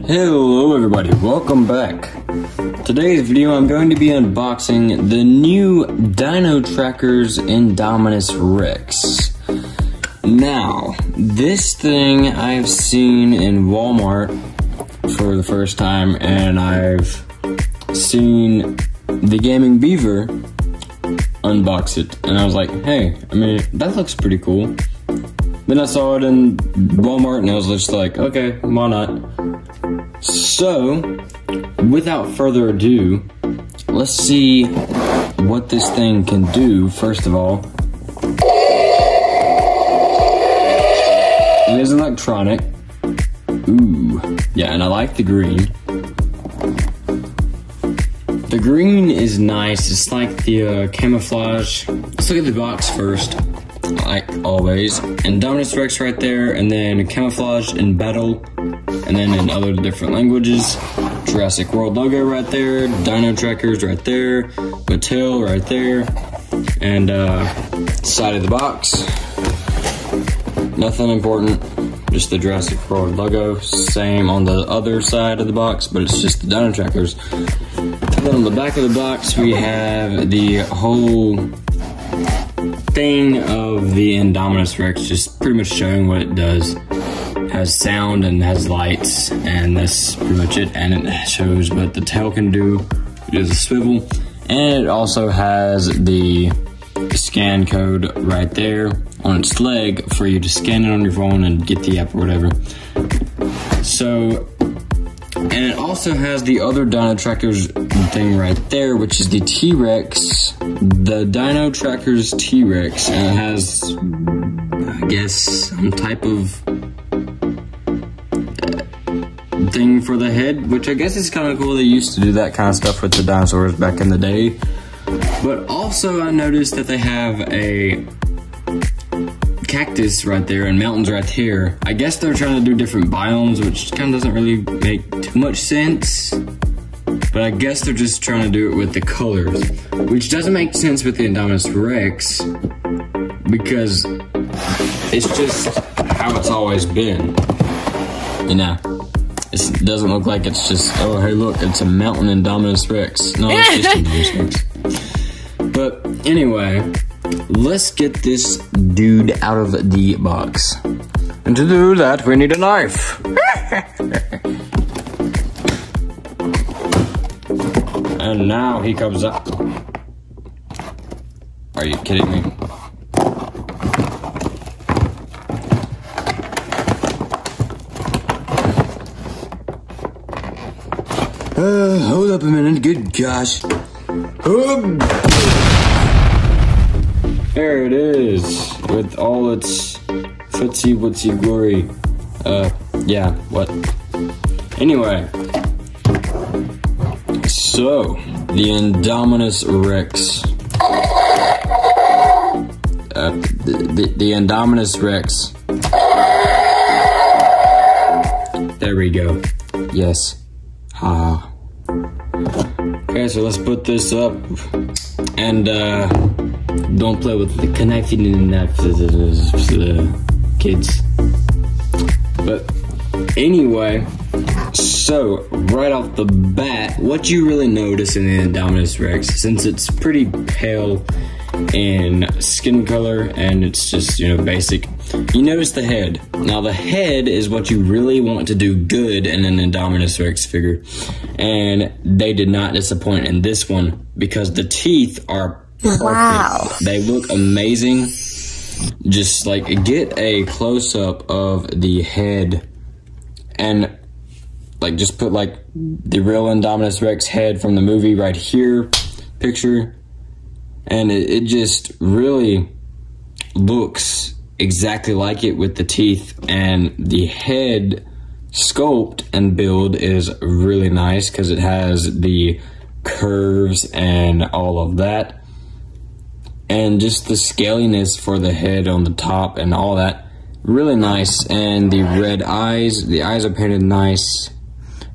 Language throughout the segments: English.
Hello everybody, welcome back. Today's video I'm going to be unboxing the new Dino Trackers Indominus Rex. Now, this thing I've seen in Walmart for the first time, and I've seen the Gaming Beaver unbox it, and I was like, hey, I mean, that looks pretty cool. Then I saw it in Walmart and I was just like, okay, why not? So, without further ado, let's see what this thing can do, first of all. It is electronic. Ooh, yeah, and I like the green. The green is nice, it's like the camouflage. Let's look at the box first, like always. Indominus Rex right there, and then camouflage in battle. And then in other different languages, Jurassic World logo right there, Dino Trackers right there, Mattel right there, and side of the box, nothing important, just the Jurassic World logo, same on the other side of the box, but it's just the Dino Trackers. And then on the back of the box, we have the whole thing of the Indominus Rex, just pretty much showing what it does. Has sound and has lights, and that's pretty much it. And it shows what the tail can do. It is a swivel, and it also has the scan code right there on its leg for you to scan it on your phone and get the app or whatever. So, and it also has the other Dino Trackers thing right there, which is the T-Rex, the Dino Trackers T-Rex, and it has, I guess, some type of thing for the head, which I guess is kind of cool. They used to do that kind of stuff with the dinosaurs back in the day. But also I noticed that they have a cactus right there and mountains right here. I guess they're trying to do different biomes, which kind of doesn't really make too much sense. But I guess they're just trying to do it with the colors, which doesn't make sense with the Indominus Rex, because it's just how it's always been, you know. It doesn't look like it's just, oh, hey, look, it's a mountain Indominus Rex. No, it's just Indominus Rex. But anyway, let's get this dude out of the box. And to do that, we need a knife. And now he comes up. Are you kidding me? Hold up a minute, good gosh. There it is, with all its footsie wootsy glory. Yeah, what? Anyway. So, the Indominus Rex. The Indominus Rex. There we go. Yes. Ah. Okay, so let's put this up, and don't play with the connecting in that kids. But anyway, so right off the bat, what you really notice in the Indominus Rex, since it's pretty pale in skin color and it's just, you know, basic, you notice the head. Now the head is what you really want to do good in an Indominus Rex figure, and they did not disappoint in this one, because the teeth are perfect. Wow. They look amazing. Just like, get a close-up of the head and like just put like the real Indominus Rex head from the movie right here, picture, and it just really looks exactly like it with the teeth, and the head sculpt and build is really nice because it has the curves and all of that, and just the scaliness for the head on the top and all that, really nice. And the red eyes, the eyes are painted nice,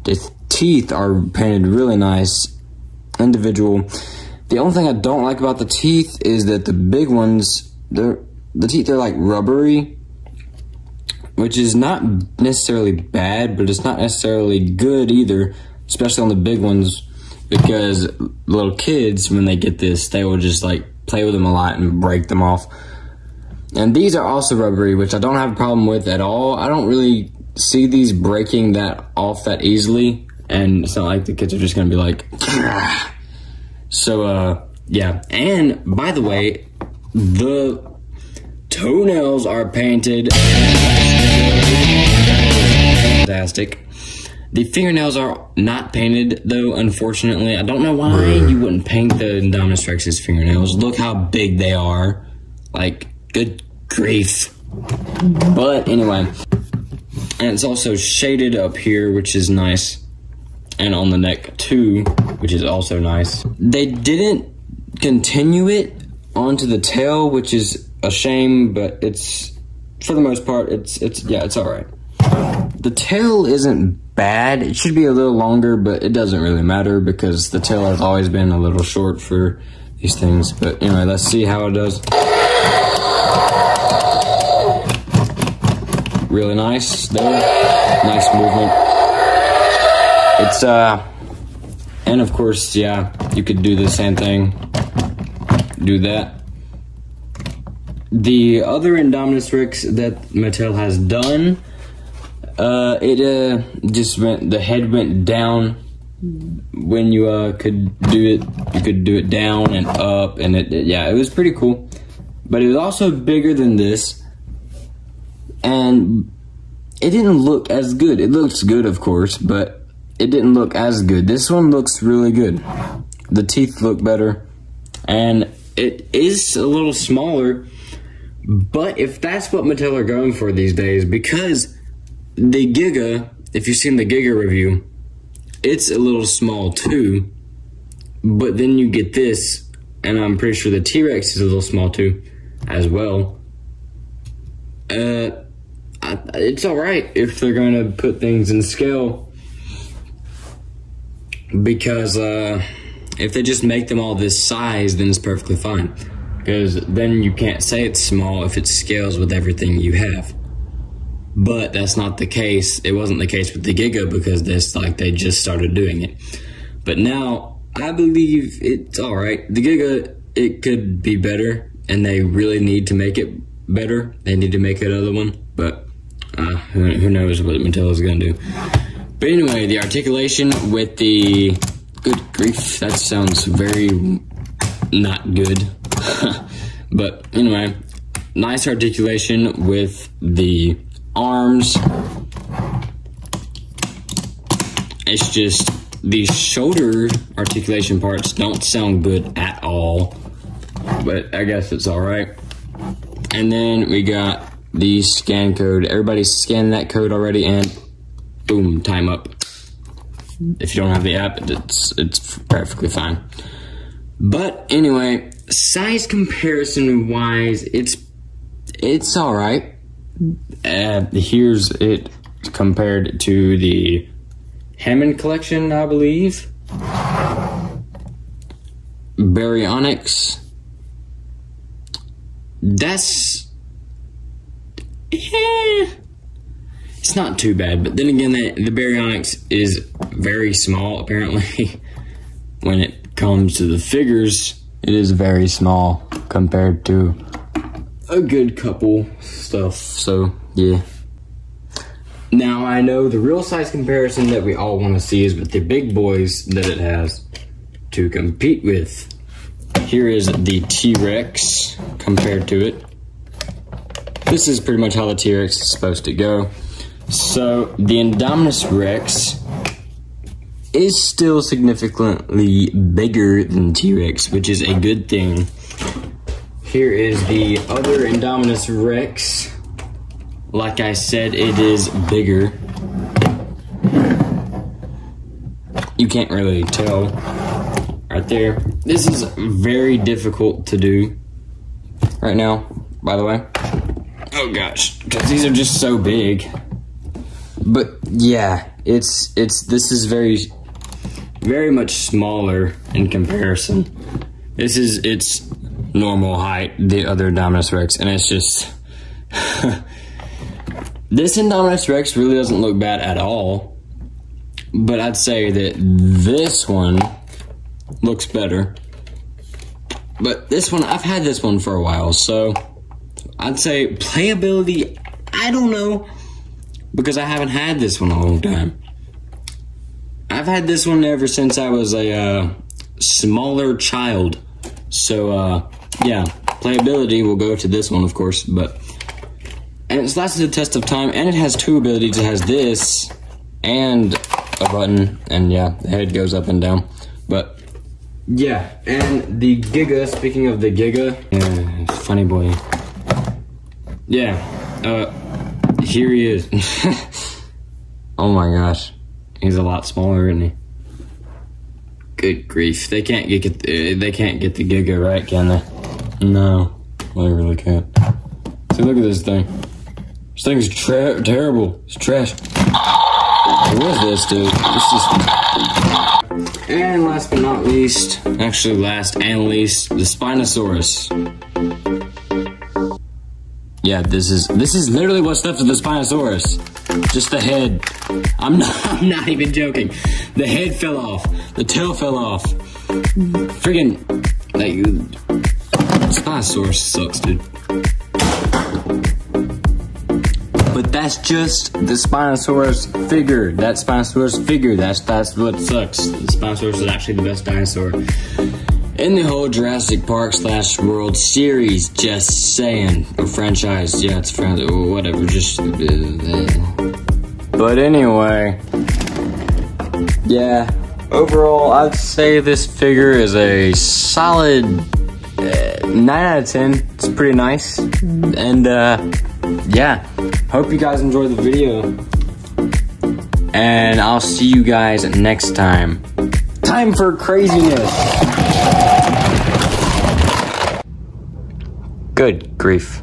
the teeth are painted really nice, individual. The only thing I don't like about the teeth is that the big ones, the teeth are like rubbery, which is not necessarily bad, but it's not necessarily good either, especially on the big ones, because little kids, when they get this, they will just like play with them a lot and break them off. And these are also rubbery, which I don't have a problem with at all. I don't really see these breaking that off that easily, and it's not like the kids are just gonna be like, Grr. So yeah. And by the way, the toenails are painted. Fantastic. The fingernails are not painted though, unfortunately. I don't know why you wouldn't paint the Indominus Rex's fingernails. Look how big they are. Like, good grief. But anyway, and it's also shaded up here, which is nice. And on the neck too, which is also nice. They didn't continue it onto the tail, which is a shame, but it's, for the most part, it's all right. The tail isn't bad. It should be a little longer, but it doesn't really matter because the tail has always been a little short for these things. But anyway, let's see how it does. Really nice there. Nice movement. It's, and of course, yeah, you could do the same thing. Do that. The other Indominus Rex that Mattel has done, just the head went down when you could do it. You could do it down and up, and it was pretty cool. But it was also bigger than this, and it didn't look as good. It looks good, of course, but it didn't look as good. This one looks really good. The teeth look better, and it is a little smaller. But if that's what Mattel are going for these days, because the Giga, if you've seen the Giga review, it's a little small too. But then you get this, and I'm pretty sure the T-Rex is a little small too, as well. It's alright if they're going to put things in scale. Because if they just make them all this size, then it's perfectly fine. Because then you can't say it's small if it scales with everything you have. But that's not the case. It wasn't the case with the Giga because they just started doing it. But now, I believe it's alright. The Giga, it could be better, and they really need to make it better. They need to make another one, but who knows what Mattel is going to do. But anyway, the articulation with the... Good grief, that sounds very not good. But anyway, nice articulation with the arms. It's just the shoulder articulation parts don't sound good at all, but I guess it's all right. And then we got the scan code. Everybody's scanned that code already, and boom, time up. If you don't have the app, it's perfectly fine. But anyway, size comparison wise, it's all right. Here's it compared to the Hammond collection, I believe. Baryonyx. That's... yeah, it's not too bad. But then again, the Baryonyx is very small, apparently. When it comes to the figures, it is very small compared to a good couple stuff. So, yeah. Now, I know the real size comparison that we all want to see is with the big boys that it has to compete with. Here is the T-Rex compared to it. This is pretty much how the T-Rex is supposed to go. So, the Indominus Rex is still significantly bigger than T-Rex, which is a good thing. Here is the other Indominus Rex. Like I said, it is bigger. You can't really tell right there. This is very difficult to do right now, by the way. Oh gosh, because these are just so big. But yeah, this is very much smaller in comparison. This is its normal height, the other Indominus Rex, and it's just This Indominus Rex really doesn't look bad at all, but I'd say that this one looks better. But this one, I've had this one for a while, so I'd say playability, I don't know, because I haven't had this one a long time. I've had this one ever since I was a smaller child. So, yeah, playability will go to this one, of course, and it's lasted the test of time, and it has two abilities. It has this and a button, and yeah, the head goes up and down. But yeah, and the Giga, speaking of the Giga, yeah, funny boy. Yeah, here he is. Oh my gosh, he's a lot smaller, isn't he? Good grief, they can't get the Giga right, can they? No, they really can't. See, look at this thing. This thing's terrible. It's trash. What is this, dude? And last but not least, actually last and least, the Spinosaurus. Yeah, this is literally what's left of the Spinosaurus. Just the head. I'm not even joking. The head fell off. The tail fell off. Friggin', like, Spinosaurus sucks, dude. But that's just the Spinosaurus figure. That Spinosaurus figure, that's what sucks. The Spinosaurus is actually the best dinosaur in the whole Jurassic Park / World Series. Just saying. Or franchise. Yeah, it's whatever. Just. But anyway. Yeah. Overall, I'd say this figure is a solid 9 out of 10. It's pretty nice. And, yeah. Hope you guys enjoyed the video. And I'll see you guys next time. Time for craziness. Good grief.